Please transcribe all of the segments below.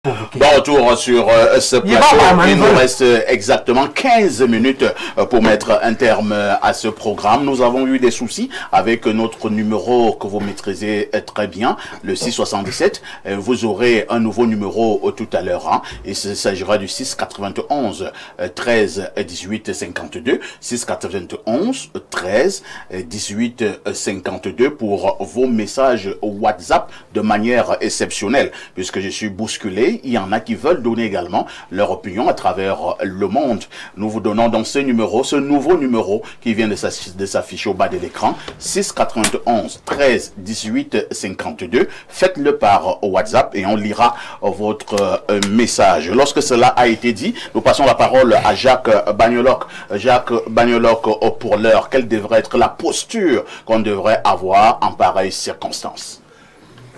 Bon retour sur ce plateau. Il nous reste exactement 15 minutes pour mettre un terme à ce programme. Nous avons eu des soucis avec notre numéro que vous maîtrisez très bien, le 677. Vous aurez un nouveau numéro tout à l'heure. Hein. Il s'agira du 691 13 18 52. 691 13 18 52 pour vos messages WhatsApp de manière exceptionnelle, puisque je suis bousculé. Il y en a qui veulent donner également leur opinion à travers le monde. Nous vous donnons dans ce numéro, ce nouveau numéro qui vient de s'afficher au bas de l'écran, 691 13 18 52. Faites-le par WhatsApp et on lira votre message. Lorsque cela a été dit, nous passons la parole à Jacques Bagnoloc. Jacques Bagnoloc, pour l'heure, quelle devrait être la posture qu'on devrait avoir en pareille circonstance?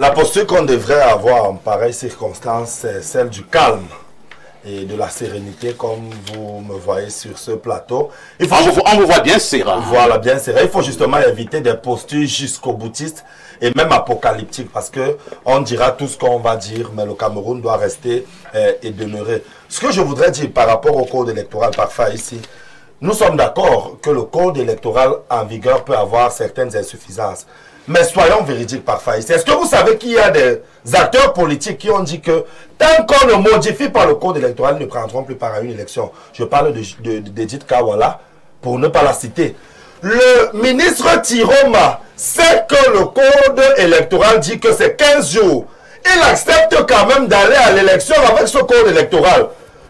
La posture qu'on devrait avoir en pareille circonstance, c'est celle du calme et de la sérénité, comme vous me voyez sur ce plateau. On vous voit bien serré. Voilà, bien serré. Il faut justement éviter des postures jusqu'au boutistes et même apocalyptiques, parce que on dira tout ce qu'on va dire, mais le Cameroun doit rester et demeurer. Ce que je voudrais dire par rapport au code électoral, parfois ici, nous sommes d'accord que le code électoral en vigueur peut avoir certaines insuffisances. Mais soyons véridiques parfois. Est-ce que vous savez qu'il y a des acteurs politiques qui ont dit que tant qu'on ne modifie pas le code électoral, ils ne prendront plus part à une élection? Je parle d'Edith Kawala, pour ne pas la citer. Le ministre Tiroma sait que le code électoral dit que c'est 15 jours. Il accepte quand même d'aller à l'élection avec ce code électoral.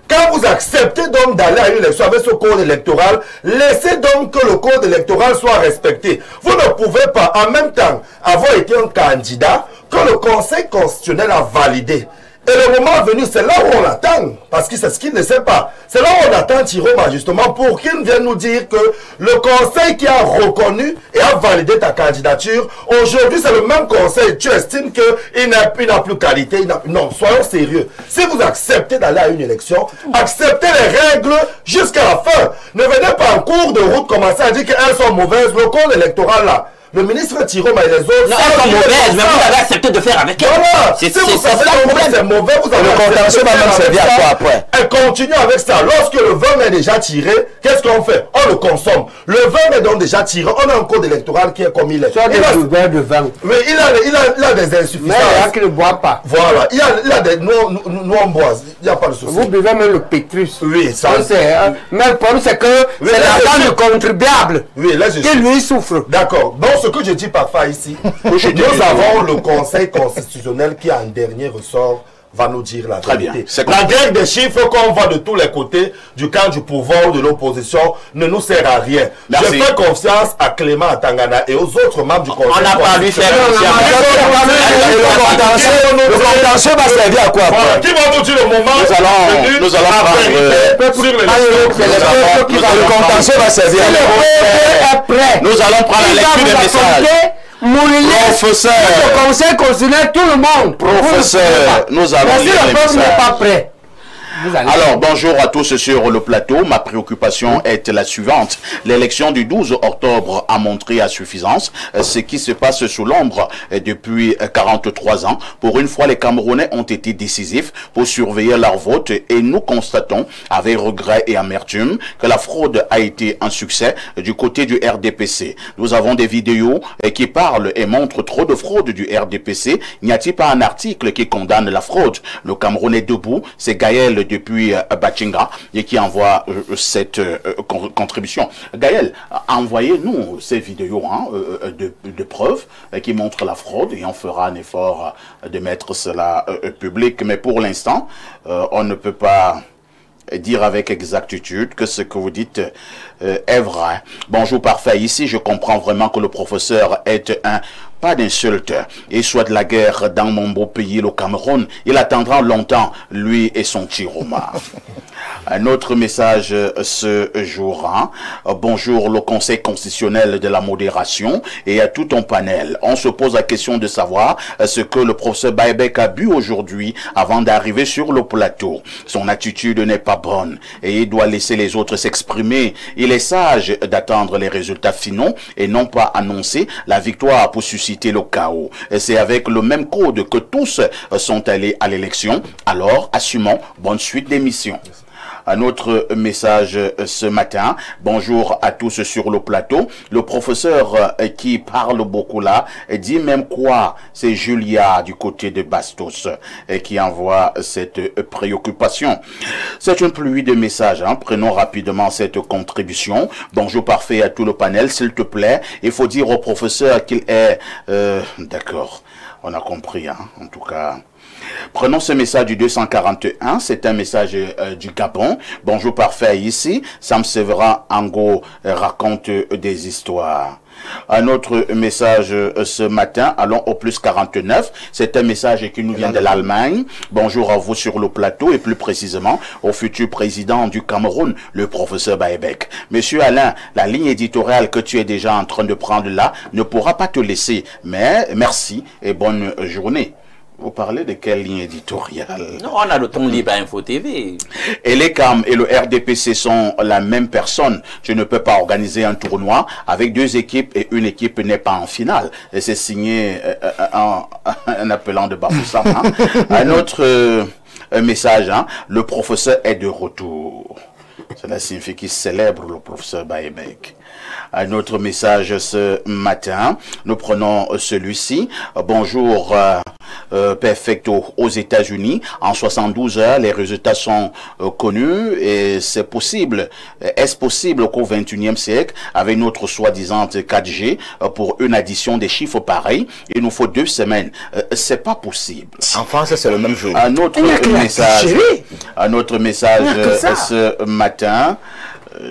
Quand vous acceptez donc d'aller à une élection avec ce code électoral, laissez donc que le code électoral soit respecté. Vous ne pouvez pas en même temps avoir été un candidat que le Conseil constitutionnel a validé. Et le moment venu, c'est là où on attend, parce que c'est ce qu'il ne sait pas. C'est là où on attend Tiroma, justement, pour qu'il vienne nous dire que le conseil qui a reconnu et a validé ta candidature, aujourd'hui, c'est le même conseil. Tu estimes qu'il n'a plus qualité. Non, soyons sérieux. Si vous acceptez d'aller à une élection, acceptez les règles jusqu'à la fin. Ne venez pas en cours de route commencer à dire qu'elles sont mauvaises. Le code électoral, là, le ministre Tiroma et les autres... Non, elles sont mauvaises, mais vous avez accepté de faire avec elles. Voilà. Si vous savez que c'est mauvais, vous avez accepté de faire avec ça. Après. Elle continue avec ça. Lorsque le vin est déjà tiré, qu'est-ce qu'on fait? On le consomme. Le vin est donc déjà tiré. On a un code électoral qui est comme il est. Soit des verres de vin. Mais il a des insuffisances. Mais il y a qui ne boit pas. Voilà. Il a des... Nous on boit. Il n'y a pas de souci. Vous buvez même le pétrus. Oui, ça... Mais le problème, c'est que c'est l'argent du contribuable qui lui souffre. D'accord. Donc, ce que je dis parfois ici, nous avons le Conseil constitutionnel qui, en dernier ressort, va nous dire la vérité. La guerre des chiffres qu'on voit de tous les côtés, du camp du pouvoir ou de l'opposition, ne nous sert à rien. Je fais confiance à Clément Atangana et aux autres membres du Conseil. On n'a pas lui faire le contentieux va servir à quoi? Qui va nous dire le moment? Nous allons le contentieux va servir à quoi? Nous allons prendre la lecture des messages. Professeur, le conseil constitutionnel, tout le monde. Professeur, nous allons lire les messages. N'est pas prêt. Alors, bonjour à tous sur le plateau. Ma préoccupation est la suivante. L'élection du 12 octobre a montré à suffisance ce qui se passe sous l'ombre depuis 43 ans. Pour une fois, les Camerounais ont été décisifs pour surveiller leur vote et nous constatons avec regret et amertume que la fraude a été un succès du côté du RDPC. Nous avons des vidéos qui parlent et montrent trop de fraude du RDPC. N'y a-t-il pas un article qui condamne la fraude? Le Cameroun est debout. C'est Gaël depuis Bachinga et qui envoie cette contribution. Gaël, envoyez-nous ces vidéos de preuves qui montrent la fraude et on fera un effort de mettre cela public. Mais pour l'instant, on ne peut pas dire avec exactitude que ce que vous dites est vrai. Bonjour parfait. Ici, je comprends vraiment que le professeur est un... Pas d'insulte. Et soit de la guerre dans mon beau pays, le Cameroun, il attendra longtemps, lui et son Tiroma. Un autre message ce jour. Bonjour le Conseil constitutionnel de la modération et à tout ton panel. On se pose la question de savoir ce que le professeur Baïbek a bu aujourd'hui avant d'arriver sur le plateau. Son attitude n'est pas bonne et il doit laisser les autres s'exprimer. Il est sage d'attendre les résultats finaux et non pas annoncer la victoire pour susciter le chaos. C'est avec le même code que tous sont allés à l'élection. Alors, assumons. Bonne suite d'émission. Un autre message ce matin. Bonjour à tous sur le plateau. Le professeur qui parle beaucoup là dit même quoi? C'est Julia du côté de Bastos qui envoie cette préoccupation. C'est une pluie de messages. Prenons rapidement cette contribution. Bonjour parfait à tout le panel. S'il te plaît, il faut dire au professeur qu'il est... D'accord, on a compris en tout cas. Prenons ce message du 241, c'est un message du Gabon. Bonjour parfait ici, Sam Séverin Ango raconte des histoires. Un autre message ce matin, allons au plus 49, c'est un message qui nous vient de l'Allemagne. Bonjour à vous sur le plateau et plus précisément au futur président du Cameroun, le professeur Baïbek. Monsieur Alain, la ligne éditoriale que tu es déjà en train de prendre là ne pourra pas te laisser, mais merci et bonne journée. Vous parlez de quelle ligne éditoriale? Non, on a le ton libre à Info TV. Et les CAM et le RDPC sont la même personne. Je ne peux pas organiser un tournoi avec deux équipes et une équipe n'est pas en finale. Et c'est signé un appelant de Bafoussam. Un autre message, le professeur est de retour. Cela signifie qu'il célèbre le professeur Baïbek. Un autre message ce matin, nous prenons celui-ci. Bonjour, Perfecto aux États-Unis. En 72 heures, les résultats sont connus et c'est possible. Est-ce possible qu'au 21e siècle, avec notre soi-disant 4G, pour une addition des chiffres pareils, il nous faut 2 semaines? C'est pas possible. En France, c'est le même jour. Un autre message ce matin.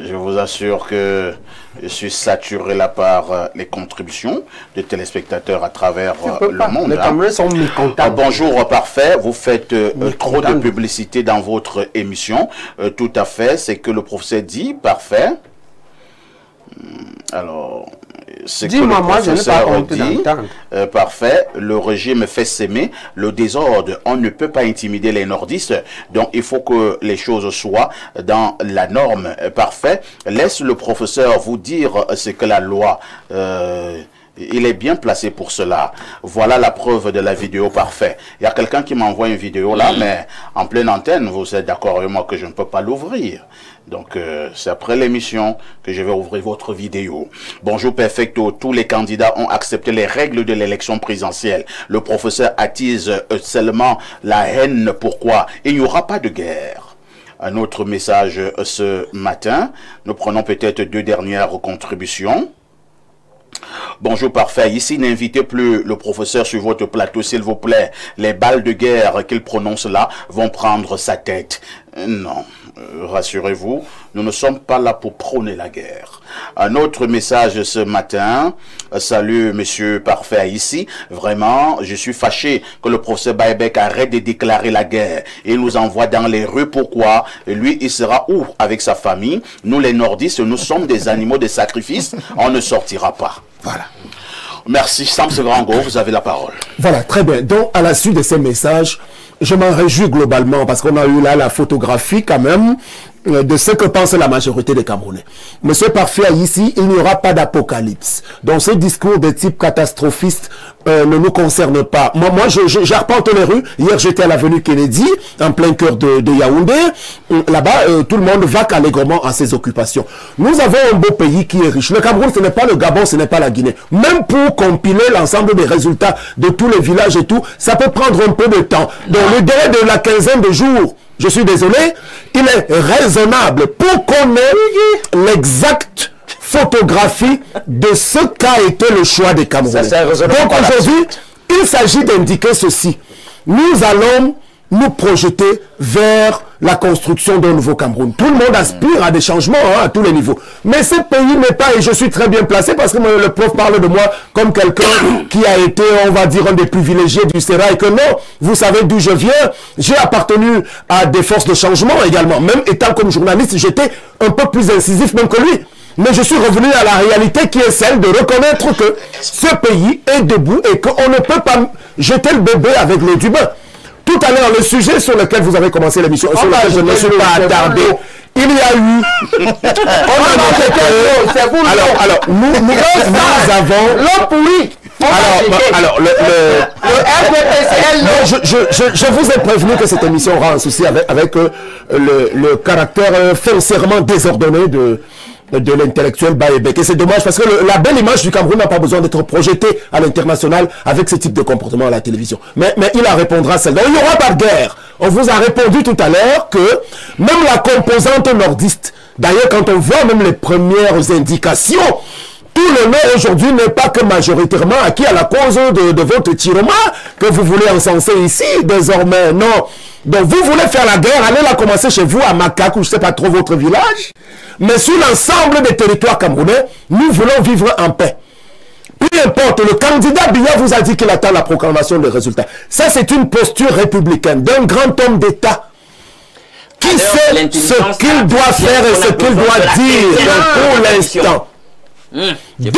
Je vous assure que je suis saturé là par les contributions de téléspectateurs à travers le monde. Les Camerounais sont mécontents. Bonjour, parfait. Vous faites trop de publicité dans votre émission. Tout à fait. C'est que le professeur dit. Parfait. Alors, c'est que le professeur dit, parfait, le régime fait s'aimer le désordre. On ne peut pas intimider les nordistes, donc il faut que les choses soient dans la norme. Parfait, laisse le professeur vous dire ce que la loi... il est bien placé pour cela. Voilà la preuve de la vidéo. Parfait. Il y a quelqu'un qui m'envoie une vidéo là, mais en pleine antenne, vous êtes d'accord avec moi que je ne peux pas l'ouvrir. Donc, c'est après l'émission que je vais ouvrir votre vidéo. Bonjour Perfecto, tous les candidats ont accepté les règles de l'élection présidentielle. Le professeur attise seulement la haine. Pourquoi? Il n'y aura pas de guerre. Un autre message ce matin. Nous prenons peut-être 2 dernières contributions. Bonjour parfait, ici n'invitez plus le professeur sur votre plateau s'il vous plaît. Les balles de guerre qu'il prononce là vont prendre sa tête. Non, rassurez-vous, nous ne sommes pas là pour prôner la guerre. Un autre message ce matin. Salut monsieur parfait ici. Vraiment, je suis fâché que le professeur Baïbek arrête de déclarer la guerre. Il nous envoie dans les rues. Pourquoi? Lui, il sera où avec sa famille? Nous les nordistes, nous sommes des animaux de sacrifice. On ne sortira pas. Voilà. Merci. Sam Segrango, vous avez la parole. Voilà, très bien. Donc, à la suite de ces messages, je m'en réjouis globalement parce qu'on a eu là la photographie quand même de ce que pense la majorité des Camerounais. Monsieur Parfait, ici, il n'y aura pas d'apocalypse. Donc, ce discours de type catastrophiste ne nous concerne pas. Moi, j'arpente les rues. Hier, j'étais à l'avenue Kennedy, en plein cœur de Yaoundé. Là-bas, tout le monde vaque allègrement à ses occupations. Nous avons un beau pays qui est riche. Le Cameroun, ce n'est pas le Gabon, ce n'est pas la Guinée. Même pour compiler l'ensemble des résultats de tous les villages et tout, ça peut prendre un peu de temps. Donc, le délai de la quinzaine de jours, je suis désolé, il est raisonnable pour qu'on ait l'exacte photographie de ce qu'a été le choix des Camerounais. Donc aujourd'hui, il s'agit d'indiquer ceci. Nous allons nous projeter vers la construction d'un nouveau Cameroun. Tout le monde aspire à des changements à tous les niveaux. Mais ce pays n'est pas, et je suis très bien placé parce que le prof parle de moi comme quelqu'un qui a été, on va dire, un des privilégiés du CERA, et que non, vous savez d'où je viens, j'ai appartenu à des forces de changement également. Même étant comme journaliste, j'étais un peu plus incisif même que lui. Mais je suis revenu à la réalité qui est celle de reconnaître que ce pays est debout et qu'on ne peut pas jeter le bébé avec l'eau du bain. Tout à l'heure, le sujet sur lequel vous avez commencé l'émission, sur lequel je ne me suis pas attardé, il y a eu... Alors, nous avons... L'homme pourri. Alors, je vous ai prévenu que cette émission aura un souci avec le caractère foncièrement désordonné de l'intellectuel Baébek. Et c'est dommage parce que la belle image du Cameroun n'a pas besoin d'être projetée à l'international avec ce type de comportement à la télévision. Mais il en répondra celle-là. Il n'y aura pas de guerre. On vous a répondu tout à l'heure que même la composante nordiste, d'ailleurs quand on voit même les premières indications, tout le nord aujourd'hui n'est pas que majoritairement acquis à la cause de votre tirement que vous voulez encenser ici désormais. Non. Donc vous voulez faire la guerre, allez la commencer chez vous à Makak ou je ne sais pas trop votre village. Mais sur l'ensemble des territoires camerounais, nous voulons vivre en paix. Peu importe, le candidat Biya vous a dit qu'il attend la proclamation des résultats. Ça c'est une posture républicaine d'un grand homme d'État qui sait ce qu'il doit faire et ce qu'il doit dire pour l'instant. Donc,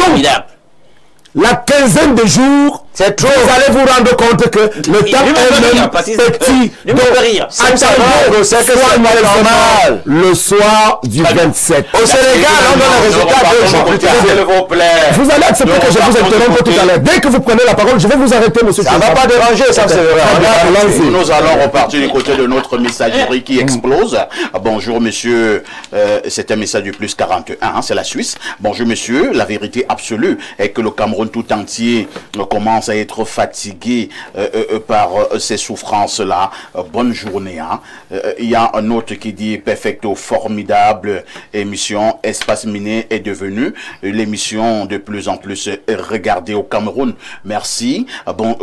la quinzaine de jours, c'est trop. Vous allez vous rendre compte que le temps est même petit. Donc, attendez, soit le soir du 27. Au Sénégal, on donne le résultat 2 jours. S'il vous plaît. Vous allez accepter que je vous interrompe tout à l'heure. Dès que vous prenez la parole, je vais vous arrêter, monsieur. Ça ne va pas déranger, ça c'est vrai. Nous allons repartir du côté de notre messagerie qui explose. Bonjour, monsieur. C'est un message du plus 41, c'est la Suisse. Bonjour, monsieur. La vérité absolue est que le Cameroun tout entier commence à être fatigué par ces souffrances-là. Bonne journée. Il y a un autre qui dit perfecto, formidable émission. Espace Miné est devenue l'émission de plus en plus regardée au Cameroun. Merci. Bon,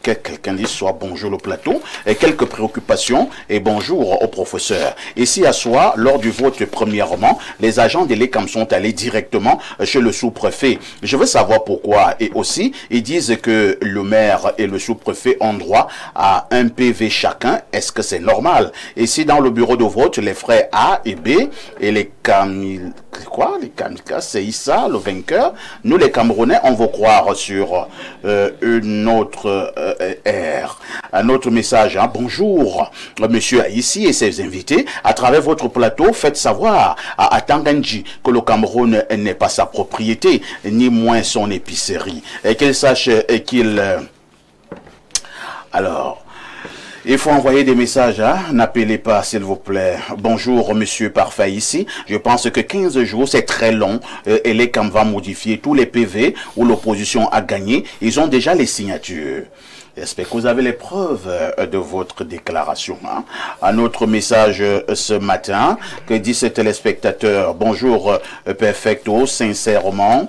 quelqu'un dit soit bonjour le plateau et quelques préoccupations et bonjour au professeur. Ici à Soie, lors du vote premièrement, les agents de l'ECAM sont allés directement chez le sous-préfet. Je veux savoir pourquoi et aussi ils disent que le maire et le sous-préfet ont droit à un PV chacun. Est-ce que c'est normal? Ici dans le bureau de vote, les frères A et B et les kamikazes, c'est Issa le vainqueur. Nous les Camerounais, on veut croire sur une autre un autre message. Bonjour, monsieur ici et ses invités. À travers votre plateau, faites savoir à Tanganji que le Cameroun n'est pas sa propriété, ni moins son épicerie. Et qu'il sache qu'il... Alors... Il faut envoyer des messages, n'appelez pas s'il vous plaît. Bonjour monsieur parfait ici. Je pense que 15 jours c'est très long et les CAM va modifier tous les PV où l'opposition a gagné. Ils ont déjà les signatures. J'espère que vous avez les preuves de votre déclaration. Un autre message ce matin que dit ce téléspectateur. Bonjour perfecto, sincèrement.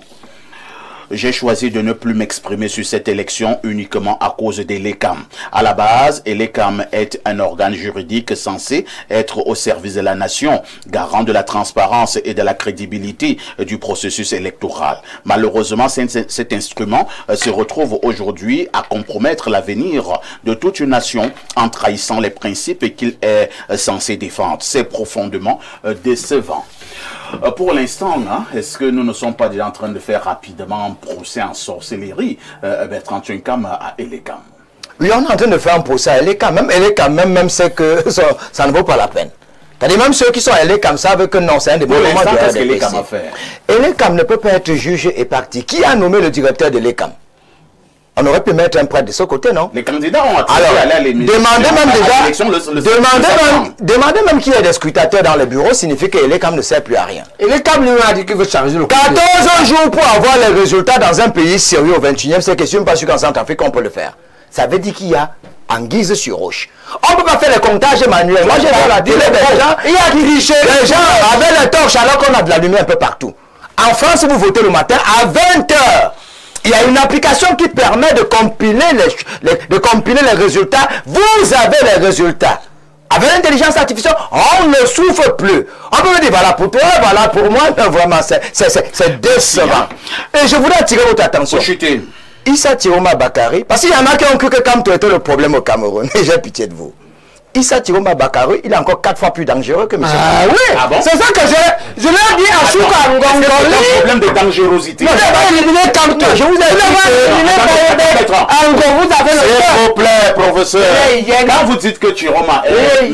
J'ai choisi de ne plus m'exprimer sur cette élection uniquement à cause de l'ECAM. À la base, l'ECAM est un organe juridique censé être au service de la nation, garant de la transparence et de la crédibilité du processus électoral. Malheureusement, cet instrument se retrouve aujourd'hui à compromettre l'avenir de toute une nation en trahissant les principes qu'il est censé défendre. C'est profondément décevant. Pour l'instant, est-ce que nous ne sommes pas déjà en train de faire rapidement un procès en sorcellerie, Bertrand Tchinkam à l'ECAM? Oui, on est en train de faire un procès à l'ECAM. Même sait que ça ne vaut pas la peine. C'est-à-dire même ceux qui sont à l'ECAM savent que non, c'est un des moments de qu'est-ce que l'ECAM a fait? Et l'ECAM ne peut pas être juge et parti. Qui a nommé le directeur de l'ECAM? On aurait pu mettre un prêtre de ce côté, non? Les candidats ont accepté d'aller à l'émission. Demandez même qu'il y ait des scrutateurs dans le bureau signifie que l'ECAM ne sert plus à rien. Et l'ECAM lui a dit qu'il veut changer le 14 jours pour avoir les résultats dans un pays sérieux au 21e siècle. Je ne suis pas sûr qu'en Centrafrique on peut le faire. Ça veut dire qu'il y a anguille sur roche. On ne peut pas faire les comptages manuels. Moi j'ai vu la télé des gens, il y a triché. Les gens avaient les torches alors qu'on a de la lumière un peu partout. En France, vous votez le matin à 20 h. Il y a une application qui permet de compiler les résultats. Vous avez les résultats. Avec l'intelligence artificielle, on ne souffre plus. On peut me dire, voilà pour toi, voilà pour moi. Non, vraiment, c'est décevant. Et je voudrais attirer votre attention. Issa Tiroma Bakary, parce qu'il y en a qui ont cru que Kamto était le problème au Cameroun. Et j'ai pitié de vous. Issa Tiroma Bakary, il est encore 4 fois plus dangereux que M. Ah oui, bon? C'est ça que je l'ai dit à Souka Ngongoli. C'est un problème de dangerosité. Non, j'ai pas éliminé Kamto. Je vous ai éliminé Ango, vous avez le S'il cœur. vous plaît, professeur. Quand vous dites que Tiroma est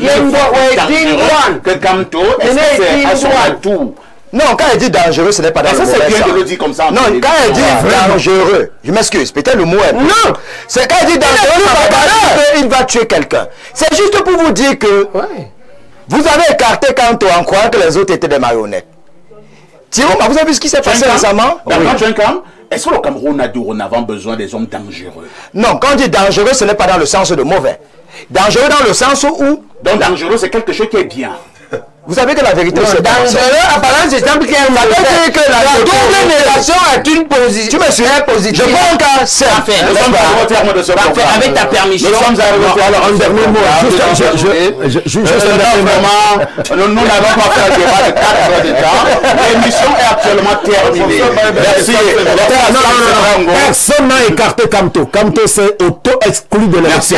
dangereux que Kamto, est-ce que c'est à son atout? Non, quand elle dit dangereux, ce n'est pas dans le Ça, mauvais c'est bien sens. de le dire comme ça. Non, quand elle dit dangereux, je m'excuse, peut-être le mot est... Non, c'est quand elle dit dangereux, il va tuer quelqu'un. C'est juste pour vous dire que vous avez écarté Kamto en croyant que les autres étaient des marionnettes. Tiroma, vous avez vu ce qui s'est passé récemment? Est-ce que le Cameroun a dorénavant besoin des hommes dangereux? Non, quand on dit dangereux, ce n'est pas dans le sens de mauvais. Dangereux dans le sens où... Donc dangereux, c'est quelque chose qui est bien. Vous savez que la vérité, c'est dangereux, apparemment, c'est simple qu'il y a une la double négation est une position. Tu me suis positif. Je prends un cas simple. Nous sommes arrivés au terme de ce programme. Avec ta permission. Nous sommes arrivés au terme. Alors, un dernier mot. Juste un dernier mot. Nous n'avons pas fait le débat de 4 heures de temps. L'émission est actuellement terminée. Merci. Non. Personne n'a écarté Kamto. Kamto s'est auto-exclu de l'élection.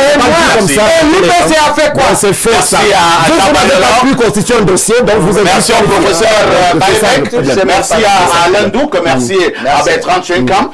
Merci. L'UPC a fait quoi? C'est fait ça. Vous n'avez pas pu constituer un dossier, donc vous avez... Merci au professeur Baïbek. Merci à Alain Douk. Merci à Bertrand Chenkam.